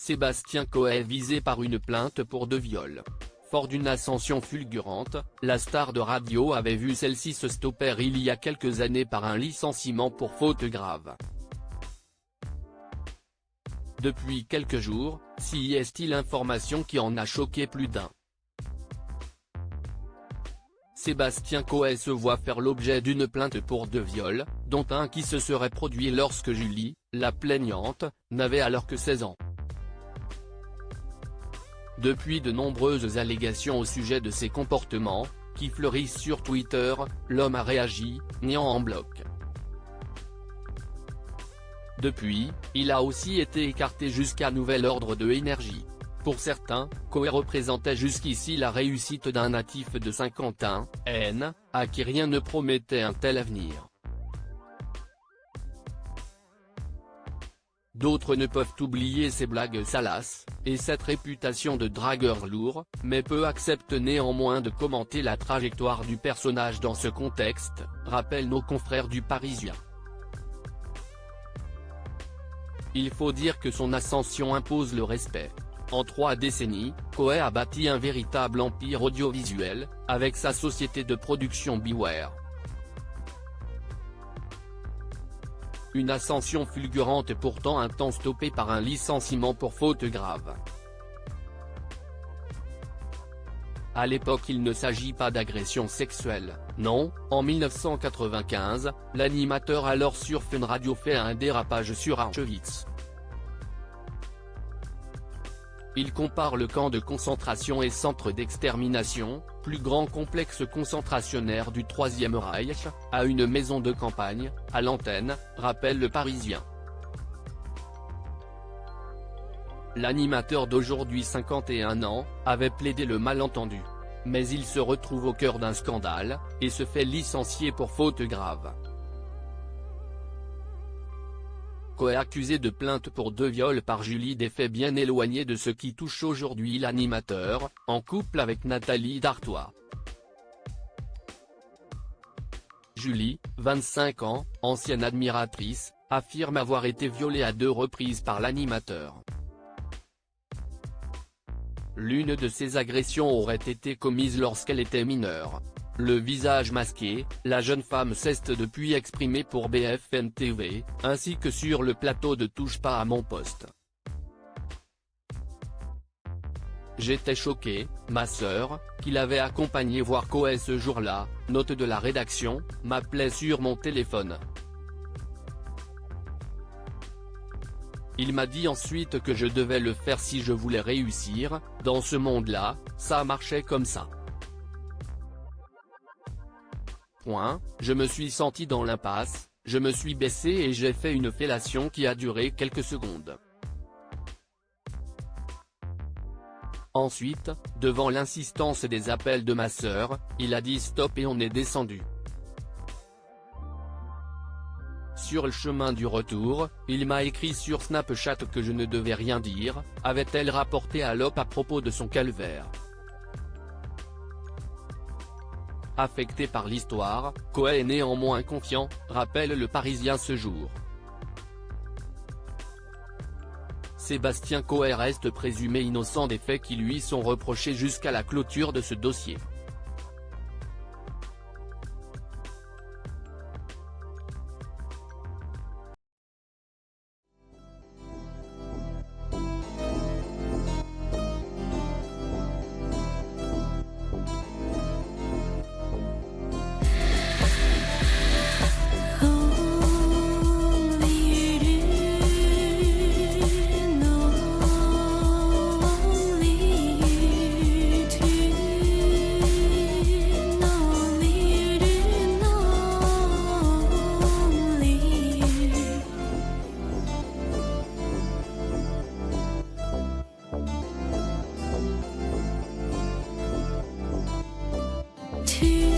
Sébastien Coé est visé par une plainte pour 2 viols. Fort d'une ascension fulgurante, la star de radio avait vu celle-ci se stopper il y a quelques années par un licenciement pour faute grave. Depuis quelques jours, s'y est-il information qui en a choqué plus d'un. Sébastien Coé se voit faire l'objet d'une plainte pour 2 viols, dont un qui se serait produit lorsque Julie, la plaignante, n'avait alors que 16 ans. Depuis de nombreuses allégations au sujet de ses comportements, qui fleurissent sur Twitter, l'homme a réagi, niant en bloc. Depuis, il a aussi été écarté jusqu'à nouvel ordre de énergie. Pour certains, Coé représentait jusqu'ici la réussite d'un natif de Saint-Quentin, Aisne, à qui rien ne promettait un tel avenir. D'autres ne peuvent oublier ses blagues salaces, et cette réputation de dragueur lourd, mais peu acceptent néanmoins de commenter la trajectoire du personnage dans ce contexte, rappellent nos confrères du Parisien. Il faut dire que son ascension impose le respect. En 3 décennies, Coé a bâti un véritable empire audiovisuel, avec sa société de production Beware. Une ascension fulgurante pourtant un temps stoppée par un licenciement pour faute grave. À l'époque il ne s'agit pas d'agression sexuelle, non, en 1995, l'animateur alors sur Fun Radio fait un dérapage sur Auschwitz. Il compare le camp de concentration et centre d'extermination, plus grand complexe concentrationnaire du Troisième Reich, à une maison de campagne, à l'antenne, rappelle le Parisien. L'animateur d'aujourd'hui 51 ans, avait plaidé le malentendu. Mais il se retrouve au cœur d'un scandale, et se fait licencier pour faute grave. Coé accusé de plainte pour 2 viols par Julie, des faits bien éloignés de ce qui touche aujourd'hui l'animateur, en couple avec Nathalie Dartois. Julie, 25 ans, ancienne admiratrice, affirme avoir été violée à 2 reprises par l'animateur. L'une de ces agressions aurait été commise lorsqu'elle était mineure. Le visage masqué, la jeune femme s'est depuis exprimée pour BFM TV, ainsi que sur le plateau de Touche pas à mon poste. J'étais choqué, ma sœur, qui l'avait accompagné voir Coé ce jour-là, note de la rédaction, m'appelait sur mon téléphone. Il m'a dit ensuite que je devais le faire si je voulais réussir, dans ce monde-là, ça marchait comme ça. Je me suis senti dans l'impasse, je me suis baissé et j'ai fait une fellation qui a duré quelques secondes. Ensuite, devant l'insistance des appels de ma sœur, il a dit stop et on est descendu. Sur le chemin du retour, il m'a écrit sur Snapchat que je ne devais rien dire, avait-elle rapporté à l'OP à propos de son calvaire. Affecté par l'histoire, Coé est néanmoins confiant, rappelle le Parisien ce jour. Sébastien Coé reste présumé innocent des faits qui lui sont reprochés jusqu'à la clôture de ce dossier. To